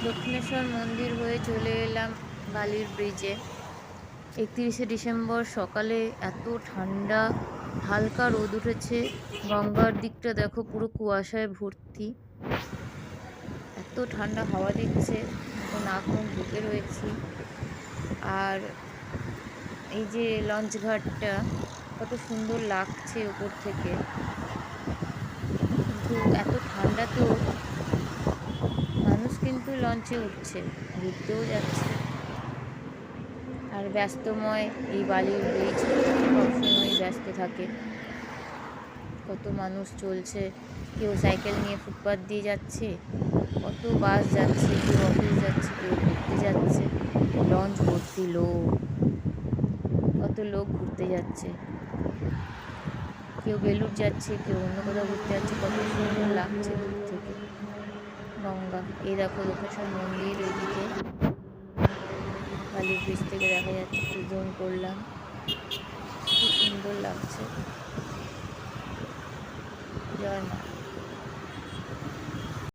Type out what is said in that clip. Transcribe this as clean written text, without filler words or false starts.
দক্ষিণেশ্বর মন্দির হয়ে চলে এলাম বালির ব্রিজে। 31শে ডিসেম্বর সকালে এত ঠান্ডা, হালকা রোদ উঠেছে। গঙ্গার দিকটা দেখো পুরো কুয়াশায় ভর্তি। এত ঠান্ডা হাওয়া দিচ্ছে, তো নাক মুখ ঢুকে রয়েছি। আর এই যে লঞ্চ ঘাটটা কত সুন্দর লাগছে ওপর থেকে, কিন্তু এত ঠান্ডাতেও মানুষ কিন্তু লঞ্চে উঠছে, ঘুরতেও যাচ্ছে। আর ব্যস্তময় এই বালির ব্রিজ সবসময় ব্যস্ত থাকে, কত মানুষ চলছে, কেউ সাইকেল নিয়ে ফুটপাথ দিয়ে যাচ্ছে, কত বাস যাচ্ছে, কেউ অফিস যাচ্ছে, কেউ ঘুরতে যাচ্ছে। লঞ্চ ভর্তি লোক, কত লোক ঘুরতে যাচ্ছে, কেউ বেলুড় যাচ্ছে, কেউ অন্য কোথাও ঘুরতে যাচ্ছে। কত সুন্দর লাগছে দূর থেকে গঙ্গা। এই দেখো দক্ষিণেশ্বর মন্দির ওইদিকে বালির ব্রিজ থেকে দেখা যাচ্ছে, একটু জুম করলাম, কি সুন্দর লাগছে। জয় মা।